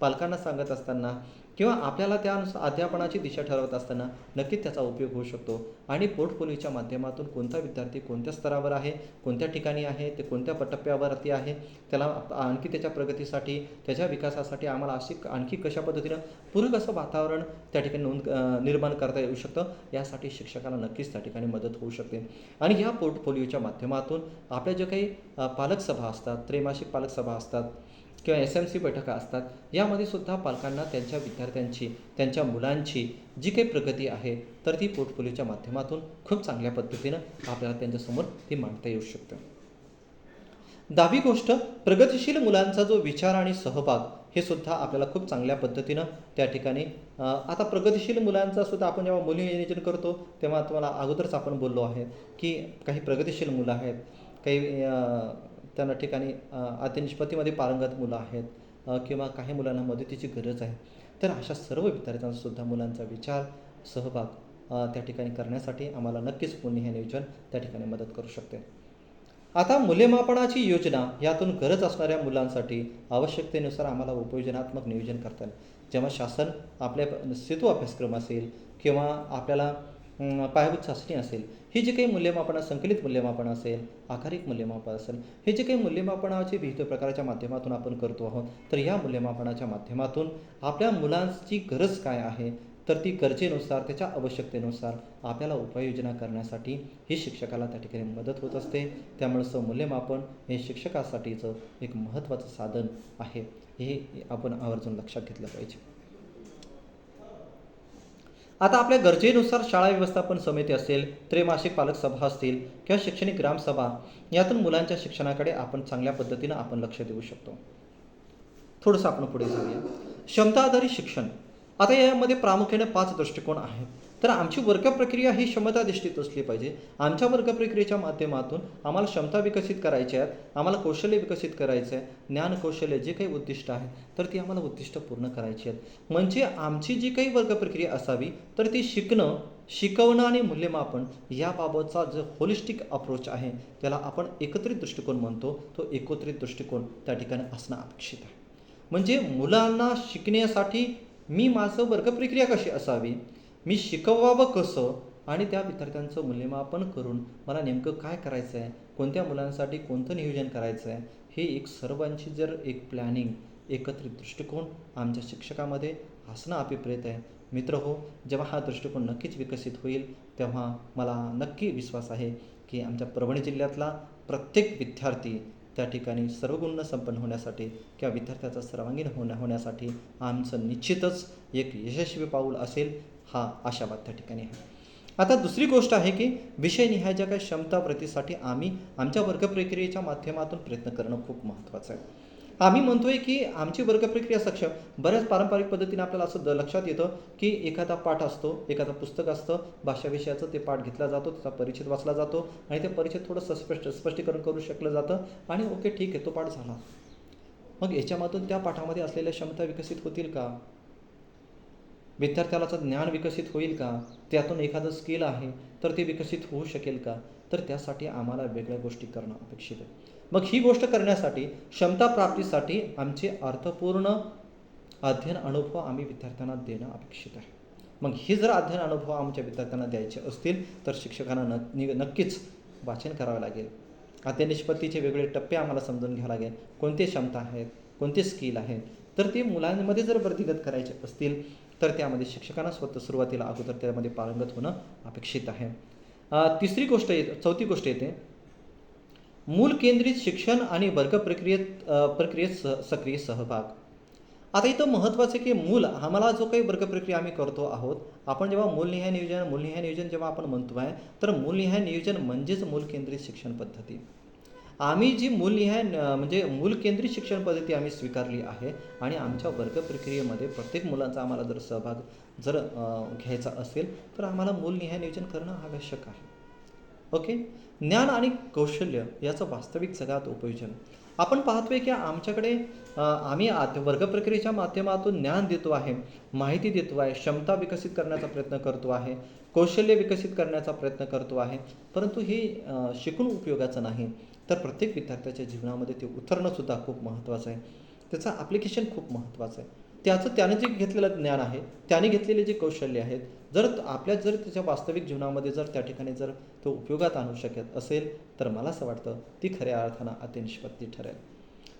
पालकांना सांगत असताना किंवा आपल्याला त्यानुसार अध्यापनाची दिशा ठरवत असताना नक्कीच त्याचा उपयोग होऊ शकतो. आणि पोर्टफोलिओच्या माध्यमातून कोणता विद्यार्थी कोणत्या स्तरावर आहे, कोणत्या ठिकाणी आहे, ते कोणत्या टप्प्यावरती आहे, त्याला आणखी त्याच्या प्रगतीसाठी, त्याच्या विकासासाठी आम्हाला आणखी कशा पद्धतीनं पूरक असं वातावरण त्या ठिकाणी निर्माण करता येऊ शकतं, यासाठी शिक्षकाला नक्कीच त्या ठिकाणी मदत होऊ शकते. आणि ह्या पोर्टफोलिओच्या माध्यमातून आपल्या ज्या काही पालक सभा असतात, त्रैमासिक पालक सभा असतात किंवा SMC बैठका असतात, यामध्ये सुद्धा पालकांना त्यांच्या विद्यार्थ्यांची, त्यांच्या मुलांची जी काही प्रगती आहे तर ती पोर्टफोलिओच्या माध्यमातून खूप चांगल्या पद्धतीनं आपल्याला त्यांच्यासमोर ती मांडता येऊ शकतं. 10वी गोष्ट, प्रगतिशील मुलांचा जो विचार आणि सहभाग हे सुद्धा आपल्याला खूप चांगल्या पद्धतीनं त्या ठिकाणी आता प्रगतिशील मुलांचा सुद्धा आपण जेव्हा मूल्यनियोजन करतो तेव्हा तुम्हाला अगोदरच आपण बोललो आहे की काही प्रगतिशील मुलं आहेत, काही त्यांना ठिकाणी निष्पत्तीमध्ये पारंगत मुलं आहेत किंवा काही मुलांना मदतीची गरज आहे. तर अशा सर्व विद्यार्थ्यांचा सुद्धा मुलांचा विचार, सहभाग त्या ठिकाणी करण्यासाठी आम्हाला नक्कीच मूल्यनियोजन त्या ठिकाणी मदत करू शकते. आता मूल्यमापनाची योजना यातून गरज असणाऱ्या मुलांसाठी आवश्यकतेनुसार आम्हाला उपयोजनात्मक नियोजन करता येईल. जेव्हा शासन आपल्या सेतू अभ्यासक्रम असेल किंवा आपल्याला पायाभूत चाचणी असेल, हे जे काही मूल्यमापन, संकलित मूल्यमापन असेल, आकारिक मूल्यमापन असेल, हे जे काही मूल्यमापनाचे विविध प्रकारच्या माध्यमातून आपण करतो आहोत, तर या मूल्यमापनाच्या माध्यमातून आपल्या मुलांची गरज काय आहे तर ती गरजेनुसार, त्याच्या आवश्यकतेनुसार आपल्याला उपाययोजना करण्यासाठी ही शिक्षकाला त्या ठिकाणी मदत होत असते. त्यामुळे मूल्यमापन हे शिक्षकासाठीचं एक महत्त्वाचं साधन आहे, हे आपण आवर्जून लक्षात घेतलं पाहिजे. आता आपल्या गरजेनुसार शाळा व्यवस्थापन समिती असेल, त्रैमासिक पालक सभा असतील किंवा शैक्षणिक ग्रामसभा, यातून मुलांच्या शिक्षणाकडे आपण चांगल्या पद्धतीनं आपण लक्ष देऊ शकतो. थोडंसं आपण पुढे जाऊया. क्षमता आधारित शिक्षण. आता यामध्ये प्रामुख्याने 5 दृष्टिकोन आहेत. तर आमची वर्ग प्रक्रिया ही क्षमताधिष्ठित असली पाहिजे. आमच्या वर्ग प्रक्रियेच्या माध्यमातून आम्हाला क्षमता विकसित करायच्या आहेत, आम्हाला कौशल्य विकसित करायचं आहे, ज्ञान कौशल्य जे काही उद्दिष्ट आहे, तर ती आम्हाला उद्दिष्ट पूर्ण करायची आहेत. म्हणजे आमची जी काही वर्ग प्रक्रिया असावी, तर ती शिकणं, शिकवणं आणि मूल्यमापन याबाबतचा जो होलिस्टिक अप्रोच आहे, त्याला आपण एकत्रित दृष्टिकोन म्हणतो. तो एकत्रित दृष्टिकोन त्या ठिकाणी असणं अपेक्षित आहे. म्हणजे मुलांना शिकण्यासाठी मी माझं वर्गप्रक्रिया कशी असावी, मी शिकवावं कसं आणि त्या विद्यार्थ्यांचं मूल्यमापन करून मला नेमकं काय करायचं आहे, कोणत्या मुलांसाठी कोणतं नियोजन करायचं आहे, हे एक सर्वांची जर एक प्लॅनिंग, एकत्रित दृष्टिकोन आमच्या शिक्षकामध्ये असणं अभिप्रेत आहे. मित्रहो, जेव्हा हा दृष्टिकोन नक्कीच विकसित होईल, तेव्हा मला नक्की विश्वास आहे की आमच्या परभणी जिल्ह्यातला प्रत्येक विद्यार्थी त्या ठिकाणी सर्वगुण संपन्न होण्यासाठी किंवा विद्यार्थ्याचा सर्वांगीण होण्यासाठी आमचं निश्चितच एक यशस्वी पाऊल असेल, हा आशावाद त्या ठिकाणी आहे. आता दुसरी गोष्ट आहे की विषयनिहाय ज्या काही क्षमता वृद्धीसाठी आम्ही आमच्या वर्गप्रक्रियेच्या माध्यमातून प्रयत्न करणं खूप महत्त्वाचं आहे. आम्ही म्हणतोय की आमची वर्गप्रक्रिया सक्षम. बऱ्याच पारंपरिक पद्धतीने आपल्याला असं लक्षात येतं की एखादा पाठ असतो, एखादं पुस्तक असतं, भाषा विषयाचं ते पाठ घेतला जातो, त्याचा परिच्छेद वाचला जातो आणि ते परिच्छेद थोडं स्पष्टीकरण करू शकलं जातं आणि ओके ठीक आहे, तो पाठ झाला. मग याच्यामधून त्या पाठामध्ये असलेल्या क्षमता विकसित होतील का? विद्यार्थ्याला ज्ञान विकसित होईल का? त्यातून एखादं स्किल आहे तर ते विकसित होऊ शकेल का? तर त्यासाठी आम्हाला वेगळ्या गोष्टी करणं अपेक्षित आहे. मग ही गोष्ट करण्यासाठी क्षमता प्राप्तीसाठी आमचे अर्थपूर्ण अध्ययन अनुभव आम्ही विद्यार्थ्यांना देणं अपेक्षित आहे. मग हे जर अध्ययन अनुभव आमच्या विद्यार्थ्यांना द्यायचे असतील तर शिक्षकांना नक्कीच वाचन करावं लागेल. अध्ययन निष्पत्तीचे वेगवेगळे टप्पे आम्हाला समजून घ्यावे लागेल. कोणते क्षमता आहेत, कोणते स्किल आहेत, तर ते मुलांमध्ये जर वृद्धिंगत करायचे असतील तर त्यामध्ये शिक्षकांना स्वतः सुरुवातीला अगोदर त्यामध्ये पारंगत होणं अपेक्षित आहे. चौथी गोष्ट येते मूल केंद्रित शिक्षण आणि वर्ग प्रक्रियेत सक्रिय सहभाग. आता इथं महत्त्वाचं आहे की आम्हाला जो काही वर्ग प्रक्रिया आम्ही करतो आहोत, आपण जेव्हा मूलनिहाय नियोजन जेव्हा आपण म्हणतो आहे, तर मूलनिहाय नियोजन म्हणजेच मूल केंद्रित शिक्षण पद्धती. आम्ही जी म्हणजे मूल केंद्रित शिक्षण पद्धती आम्ही स्वीकारली आहे आणि आमच्या वर्ग प्रक्रियेमध्ये प्रत्येक मुलांचा आम्हाला जर सहभाग घ्यायचा असेल तर आम्हाला मूलनिहाय नियोजन करणं आवश्यक आहे. ओके. ज्ञान आणि कौशल्य याचं वास्तविक जगात उपयोजन आपण पाहतोय की आमच्याकडे आम्ही वर्ग प्रक्रियेच्या माध्यमातून ज्ञान देतो आहे, माहिती देतो आहे, क्षमता विकसित करण्याचा प्रयत्न करतो आहे, कौशल्य विकसित करण्याचा प्रयत्न करतो आहे, परंतु हे शिकून उपयोगाचं नाही. तर प्रत्येक विद्यार्थ्याच्या जीवनामध्ये ते उतरणंसुद्धा खूप महत्त्वाचं आहे. त्याचं ॲप्लिकेशन खूप महत्त्वाचं आहे. त्याने जे घेतलेलं ज्ञान आहे, त्याने घेतलेले जे कौशल्य आहेत, जर त्याच्या वास्तविक जीवनामध्ये जर त्या ठिकाणी जर तो उपयोगात आणू शकत असेल तर मला असं वाटतं ती खऱ्या अर्थानं अध्ययन निष्पत्ती ठरेल.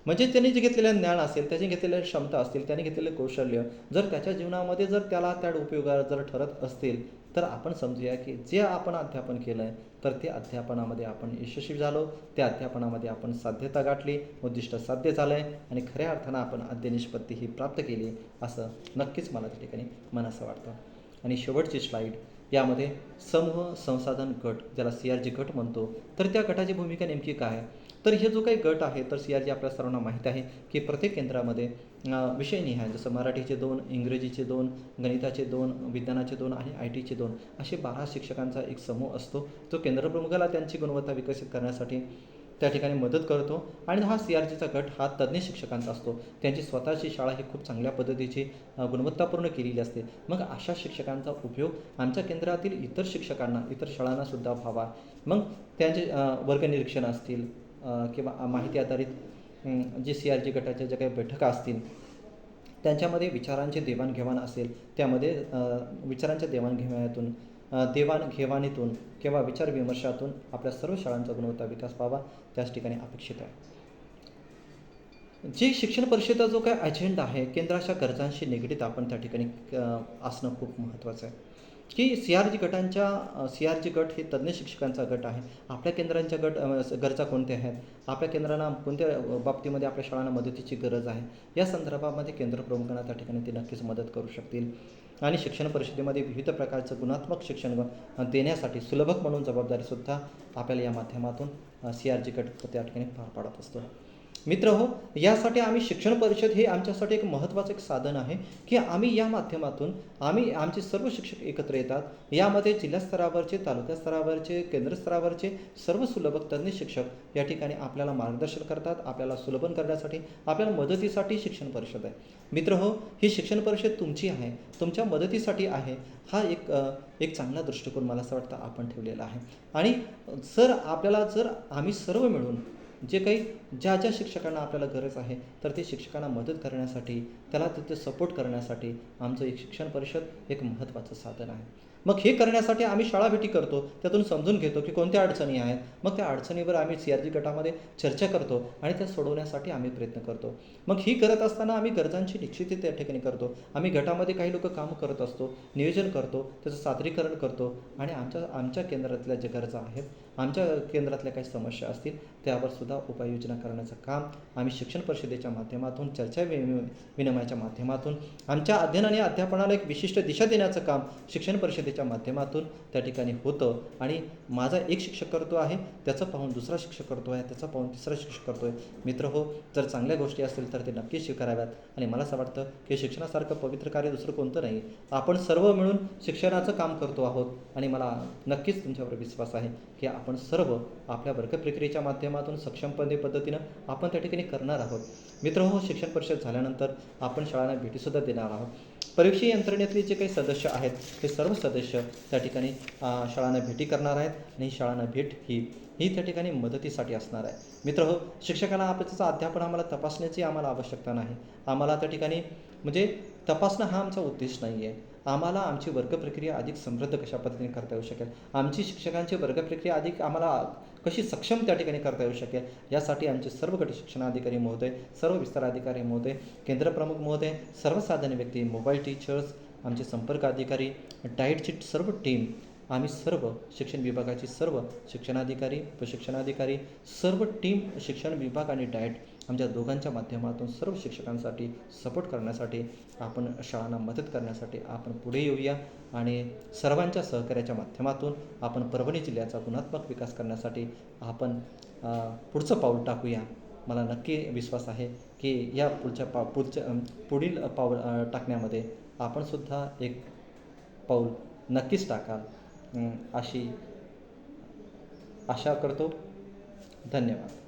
म्हणजे त्यांनी जे घेतलेलं ज्ञान असेल, त्याची घेतलेल्या क्षमता असतील, त्याने घेतलेलं कौशल्य जर त्याच्या जीवनामध्ये जर त्याला त्या उपयोगात जर ठरत असतील तर आपण समजूया की जे आपण अध्यापन केलं आहे तर ते अध्यापनामध्ये आपण यशस्वी झालो, त्या अध्यापनामध्ये आपण साध्यता गाठली, उद्दिष्ट साध्य झालं आहे आणि खऱ्या अर्थानं आपण अध्ययन निष्पत्ती ही प्राप्त केली असं नक्कीच मला त्या ठिकाणी मनाचं वाटतं. आणि शेवटची स्लाईड यामध्ये समूह संसाधन गट, ज्याला CRG गट म्हणतो, तर त्या गटाची भूमिका नेमकी काय आहे? तर हे जो काही गट आहे तर CRG आपल्या सर्वांना माहीत आहे की प्रत्येक केंद्रामध्ये विषयनिहाय जसं मराठीचे 2, इंग्रजीचे 2, गणिताचे 2, विज्ञानाचे 2 आणि IT चे 2 असे 12 शिक्षकांचा एक समूह असतो. तो केंद्रप्रमुखाला त्यांची गुणवत्ता विकसित करण्यासाठी त्या ठिकाणी मदत करतो आणि हा CRGचा गट हा तज्ज्ञ शिक्षकांचा असतो. त्यांची स्वतःची शाळा ही खूप चांगल्या पद्धतीची गुणवत्तापूर्ण केलेली असते. मग अशा शिक्षकांचा उपयोग आमच्या केंद्रातील इतर शिक्षकांना, इतर शाळांनासुद्धा व्हावा. मग त्यांचे वर्गनिरीक्षण असतील किंवा माहिती आधारित जे CRG गटाच्या ज्या काही बैठका असतील त्यांच्यामध्ये विचारांचे देवाणघेवाण असेल, त्यामध्ये विचारांच्या देवाणघेवाणीतून किंवा विचारविमर्शातून आपल्या सर्व शाळांचा गुणवत्ता विकास व्हावा त्याच ठिकाणी अपेक्षित आहे. जे शिक्षण परिषदेचा जो काही अजेंडा आहे केंद्राच्या गरजांशी निगडीत आपण त्या ठिकाणी असणं खूप महत्त्वाचं आहे की CRG गट हे तज्ज्ञ शिक्षकांचा गट आहे. आपल्या केंद्रांच्या गरजा कोणत्या आहेत, आपल्या केंद्रांना कोणत्या बाबतीमध्ये आपल्या शाळांना मदतीची गरज आहे, या संदर्भामध्ये केंद्रप्रमुखांना त्या ठिकाणी ते नक्कीच मदत करू शकतील आणि शिक्षण परिषदेमध्ये विविध प्रकारचं गुणात्मक शिक्षण देण्यासाठी सुलभक म्हणून जबाबदारीसुद्धा आपल्याला या माध्यमातून CRG गट त्या ठिकाणी पार पाडत असतो. मित्रहो, यासाठी आम्ही शिक्षण परिषद हे आमच्यासाठी एक महत्त्वाचं एक साधन आहे, की आम्ही या माध्यमातून आम्ही आमचे सर्व शिक्षक एकत्र येतात. यामध्ये जिल्हा स्तरावरचे, तालुका स्तरावरचे, केंद्र स्तरावरचे सर्व सुलभ तज्ञ शिक्षक या ठिकाणी आपल्याला मार्गदर्शन करतात. आपल्याला सुलभन करण्यासाठी, आपल्याला मदतीसाठी शिक्षण परिषद आहे. मित्रहो, ही शिक्षण परिषद तुमची आहे, तुमच्या मदतीसाठी आहे. हा एक चांगला दृष्टिकोन मला असं वाटतं आपण ठेवलेला आहे. आणि जर आम्ही सर्व मिळून जे काही ज्या शिक्षकांना आपल्याला गरज आहे, तर ते शिक्षकांना मदत करण्यासाठी, त्याला तिथे सपोर्ट करण्यासाठी आमचं एक शिक्षण परिषद एक महत्त्वाचं साधन आहे. मग हे करण्यासाठी आम्ही शाळा भेटी करतो, त्यातून समजून घेतो की कोणत्या अडचणी आहेत. मग त्या अडचणीवर आम्ही CRG गटामध्ये चर्चा करतो आणि त्या सोडवण्यासाठी आम्ही प्रयत्न करतो. मग ही करत असताना आम्ही गरजांची निश्चिती त्या ठिकाणी करतो. आम्ही गटामध्ये काही लोकं कामं करत असतो, नियोजन करतो, त्याचं सादरीकरण करतो आणि आमच्या केंद्रातल्या ज्या गरजा आहेत, आमच्या केंद्रातल्या काही समस्या असतील त्यावर सुद्धा उपाययोजना करण्याचं काम आम्ही शिक्षण परिषदेच्या माध्यमातून, चर्चा विनिमयाच्या माध्यमातून, आमच्या अध्ययन आणि अध्यापनाला एक विशिष्ट दिशा देण्याचं काम शिक्षण परिषदेच्या माध्यमातून त्या ठिकाणी होतं. आणि माझा एक शिक्षक करतो आहे, त्याचं पाहून दुसरा शिक्षक करतो आहे, त्याचं पाहून तिसरा शिक्षक करतो आहे. मित्रहो, जर चांगल्या गोष्टी असतील तर ते नक्कीच स्वीकाराव्यात. आणि मला असं वाटतं की शिक्षणासारखं पवित्र कार्य दुसरं कोणतं नाही. आपण सर्व मिळून शिक्षणाचं काम करतो आहोत आणि मला नक्कीच तुमच्यावर विश्वास आहे की आपण सर्व आपल्या वर्गप्रक्रियेच्या माध्यमातून सक्षमपणे पद्धतीनं आपण त्या ठिकाणी करणार आहोत. मित्रहो, शिक्षण परिषद झाल्यानंतर आपण शाळांना भेटीसुद्धा देणार आहोत. परीक्षीय यंत्रणेतले जे काही सदस्य आहेत, ते सर्व सदस्य त्या ठिकाणी शाळांना भेटी करणार आहेत आणि शाळांना भेट ही त्या ठिकाणी मदतीसाठी असणार आहे. मित्रहो, शिक्षकांना आपल्याचं अध्यापन आम्हाला तपासण्याची आम्हाला आवश्यकता नाही. आम्हाला त्या ठिकाणी म्हणजे तपासणं हा आमचा उद्देश नाही आहे. आम्हाला आमची वर्गप्रक्रिया अधिक समृद्ध कशा पद्धतीने करता येऊ शकेल, आमची शिक्षकांची वर्गप्रक्रिया अधिक आम्हाला कशी सक्षम त्या ठिकाणी करता येऊ शकेल, यासाठी आमचे सर्व गट शिक्षणाधिकारी महोदय, सर्व विस्तार अधिकारी महोदय, केंद्रप्रमुख महोदय, सर्वसाधारण व्यक्ती, मोबाईल टीचर्स, आमचे संपर्क अधिकारी, डाएटची सर्व टीम, आम्ही सर्व शिक्षण विभागाची सर्व शिक्षणाधिकारी, प्रशिक्षणाधिकारी, सर्व टीम, शिक्षण विभाग आणि डाएट आमच्या दोघांच्या माध्यमातून सर्व शिक्षकांसाठी सपोर्ट करण्यासाठी, आपण शाळांना मदत करण्यासाठी आपण पुढे येऊया आणि सर्वांच्या सहकार्याच्या माध्यमातून आपण परभणी जिल्ह्याचा गुणात्मक विकास करण्यासाठी आपण पुढचं पाऊल टाकूया. मला नक्की विश्वास आहे की या पुढील पाऊल टाकण्यामध्ये आपणसुद्धा एक पाऊल नक्कीच टाकाल, अशी आशा करतो. धन्यवाद.